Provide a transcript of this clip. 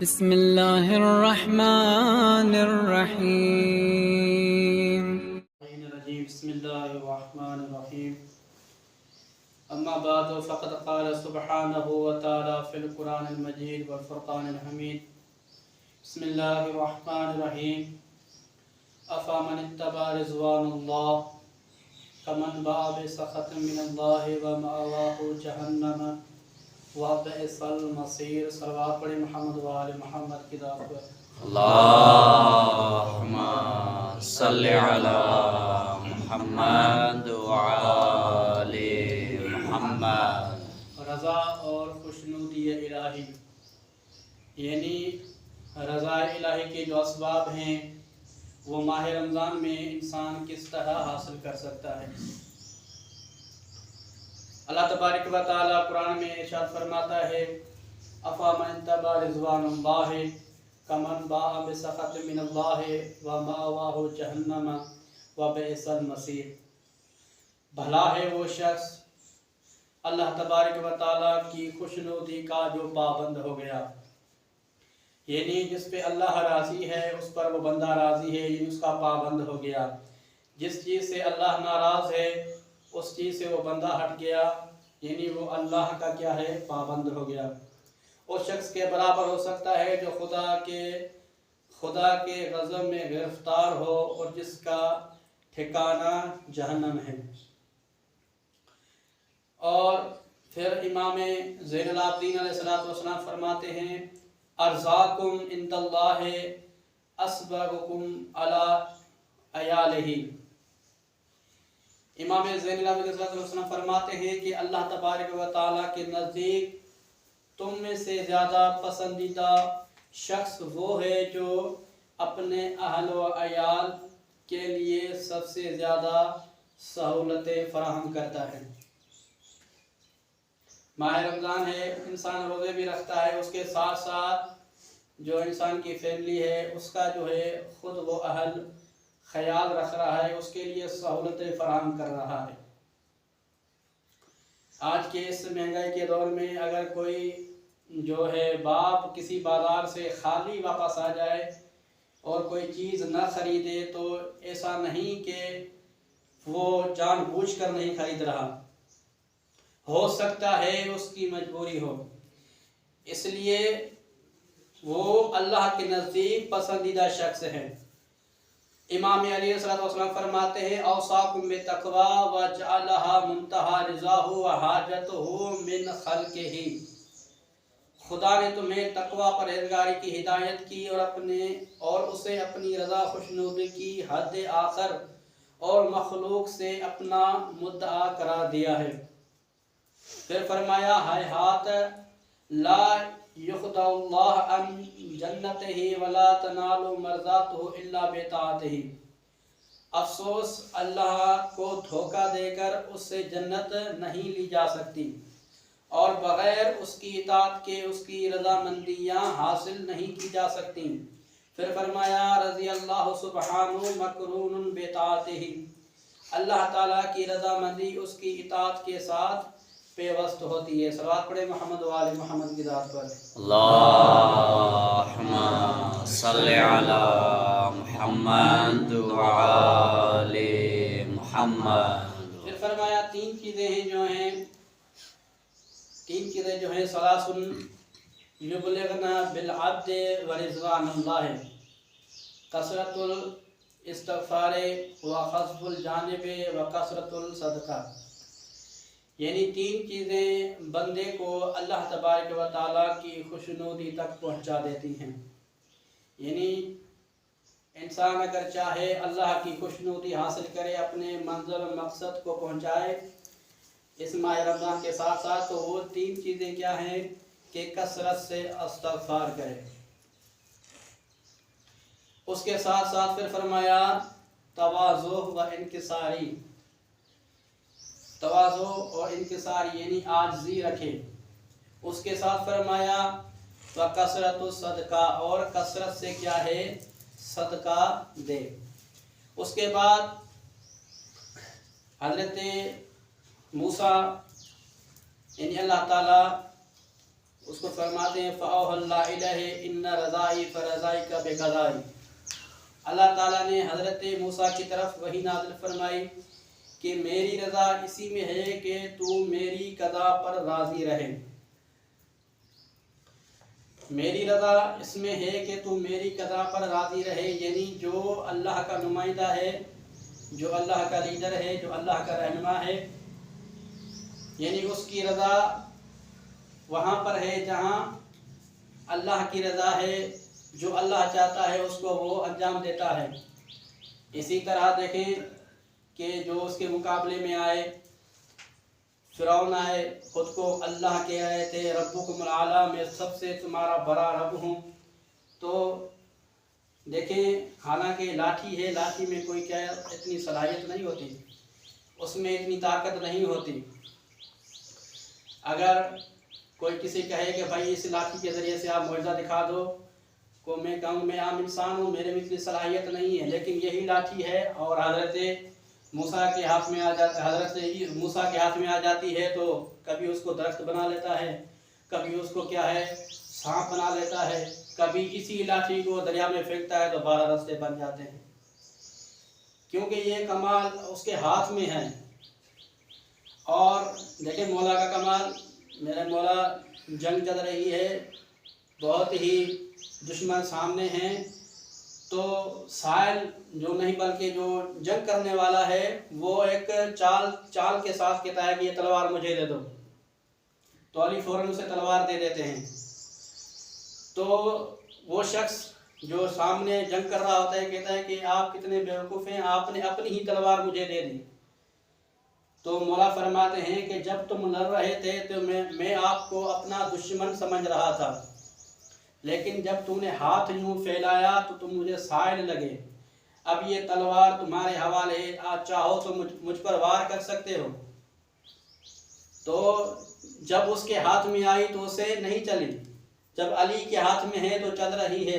بسم الله الرحمن الرحيم. بسم الله الرحمن الرحيم. أما بعد فقد قال سبحانه وتعالى في القرآن المجيد والفرقان الحميد. بسم الله الرحمن الرحيم. أفمن اتبع رضوان الله كمن باء بسخط من الله ومأواه جهنم وبئس المصير. صلوات پڑھیں محمد وآل محمد کی ذات پر. اللہم صلی علی محمد وآل محمد. رضا اور خوشنودی الہی یعنی رضا الہی کے جو اسباب ہیں وہ ماہ رمضان میں انسان کس طرح حاصل کر سکتا ہے. اللہ تبارک و تعالی قرآن میں ارشاد فرماتا ہے افمن اتبع رضوان اللہ کمن باء بسخط من اللہ ومأواہ جہنم وبئس المصیر. بھلا ہے وہ شخص اللہ تبارک و تعالی کی خوشنودی کا جو پابند ہو گیا، یعنی جس پہ اللہ راضی ہے اس پر وہ بندہ راضی ہے، یعنی اس کا پابند ہو گیا. جس چیز سے اللہ ناراض ہے اس چیز سے وہ بندہ ہٹ گیا، یعنی وہ اللہ کا کیا ہے، پابند ہو گیا. اس شخص کے برابر ہو سکتا ہے جو خدا کے غضب میں گرفتار ہو اور جس کا ٹھکانہ جہنم ہے. اور پھر امام زین العابدین علیہ السلام فرماتے ہیں ارزاقکم عند اللہ اسبغکم علی عیالہ. امام زین العابدین علیہ السلام فرماتے ہیں کہ اللہ تبارک و تعالیٰ کے نزدیک تم میں سے زیادہ پسندیدہ شخص وہ ہے جو اپنے اہل و عیال کے لیے سب سے زیادہ سہولتیں فراہم کرتا ہے. ماہ رمضان ہے، انسان روزے بھی رکھتا ہے، اس کے ساتھ ساتھ جو انسان کی فیملی ہے اس کا جو ہے خود وہ اہل خیال رکھ رہا ہے، اس کے لیے سہولتیں فراہم کر رہا ہے. آج کے اس مہنگائی کے دور میں اگر کوئی جو ہے باپ کسی بازار سے خالی واپس آ جائے اور کوئی چیز نہ خریدے تو ایسا نہیں کہ وہ جان بوجھ کر نہیں خرید رہا، ہو سکتا ہے اس کی مجبوری ہو، اس لیے وہ اللہ کے نزدیک پسندیدہ شخص ہے. امام علیہ السلام فرماتے ہیں اوصاکم بتقوی وجعلها منتہا رضاہ وحاجتہ من خلقہ. خدا نے تمہیں تقوی پرہیزگاری کی ہدایت کی اور اسے اپنی رضا خوشنودی کی حد آخر اور مخلوق سے اپنا مدعا قرار دیا ہے. پھر فرمایا ہیہات لا یخدع اللہ عن جنتہ ولا تنال مرضاتہ الا بطاعتہ. افسوس اللہ کو دھوکہ دے کر اس سے جنت نہیں لی جا سکتی اور بغیر اس کی اطاعت کے اس کی رضامندیاں حاصل نہیں کی جا سکتی. پھر فرمایا رضی اللہ سبحانہ مقرون بطاعتہ. اللہ تعالیٰ کی رضامندی اس کی اطاعت کے ساتھ پیوست ہوتی ہے. صلوات پڑھیں محمد وآل محمد کی ذات پر. اللہم صلی علی محمد وآل محمد. پھر فرمایا تین چیزیں جو ہیں ثلاثن یبلغنا بالعبد ورضوان اللہ. کثرت الاستغفار وخفض الجانب وکثرت الصدقہ. یعنی تین چیزیں بندے کو اللہ تبارک و تعالیٰ کی خوشنودی تک پہنچا دیتی ہیں. یعنی انسان اگر چاہے اللہ کی خوشنودی حاصل کرے، اپنے منزل و مقصد کو پہنچائے اس ماہ رمضان کے ساتھ ساتھ، تو وہ تین چیزیں کیا ہیں کہ کثرت سے استغفار کرے. اس کے ساتھ ساتھ پھر فرمایا تواضع و انکساری. تواضع اور انکسار یعنی عاجزی رکھے. اس کے ساتھ فرمایا وکثرت الصدقہ، اور کثرت سے کیا ہے، صدقہ دے. اس کے بعد حضرت موسیٰ یعنی اللہ تعالیٰ اس کو فرماتے ہیں فَأَوْحَى اللَّهُ إِلَيْهِ إِنَّ رَضَائِي فَرَضَائِكَ بِقَضَائِي۔ اللہ تعالیٰ نے حضرت موسیٰ کی طرف وحی نازل فرمائی کہ میری رضا اسی میں ہے کہ تو میری قضا پر راضی رہے، میری رضا اس میں ہے کہ تو میری قضا پر راضی رہے، یعنی جو اللہ کا نمائندہ ہے، جو اللہ کا لیڈر ہے، جو اللہ کا رہنما ہے، یعنی اس کی رضا وہاں پر ہے جہاں اللہ کی رضا ہے، جو اللہ چاہتا ہے اس کو وہ انجام دیتا ہے۔ اسی طرح دیکھیں کہ جو اس کے مقابلے میں آئے، فرعون آئے، خود کو اللہ کہہ رہے تھے، ربکم العالی، میں سب سے تمہارا بڑا رب ہوں۔ تو دیکھیں حالانکہ لاٹھی ہے، لاٹھی میں کوئی کیا اتنی صلاحیت نہیں ہوتی، اس میں اتنی طاقت نہیں ہوتی۔ اگر کوئی کسی کہے کہ بھائی اس لاٹھی کے ذریعے سے آپ معجزہ دکھا دو، کو میں کہوں میں عام انسان ہوں، میرے میں اتنی صلاحیت نہیں ہے، لیکن یہی لاٹھی ہے اور حضرت موسیٰ کے ہاتھ میں آ جاتی ہے تو کبھی اس کو درخت بنا لیتا ہے، کبھی اس کو کیا ہے سانپ بنا لیتا ہے، کبھی اسی لاٹھی کو دریا میں پھینکتا ہے تو 12 رستے بن جاتے ہیں، کیونکہ یہ کمال اس کے ہاتھ میں ہے۔ اور دیکھیں مولا کا کمال، میرے مولا جنگ چل رہی ہے، بہت ہی دشمن سامنے ہیں، تو سائل جو نہیں بلکہ جو جنگ کرنے والا ہے وہ ایک چال کے ساتھ کہتا ہے کہ یہ تلوار مجھے دے دو، تو علی فوراً اسے تلوار دے دیتے ہیں۔ تو وہ شخص جو سامنے جنگ کر رہا ہوتا ہے کہتا ہے کہ آپ کتنے بیوقوف ہیں، آپ نے اپنی ہی تلوار مجھے دے دی۔ تو مولا فرماتے ہیں کہ جب تم لڑ رہے تھے تو میں آپ کو اپنا دشمن سمجھ رہا تھا، لیکن جب تم نے ہاتھ یوں پھیلایا تو تم مجھے سائل لگے، اب یہ تلوار تمہارے حوالے ہے، آپ چاہو تو مجھ پر وار کر سکتے ہو۔ تو جب اس کے ہاتھ میں آئی تو اسے نہیں چلی، جب علی کے ہاتھ میں ہے تو چل رہی ہے۔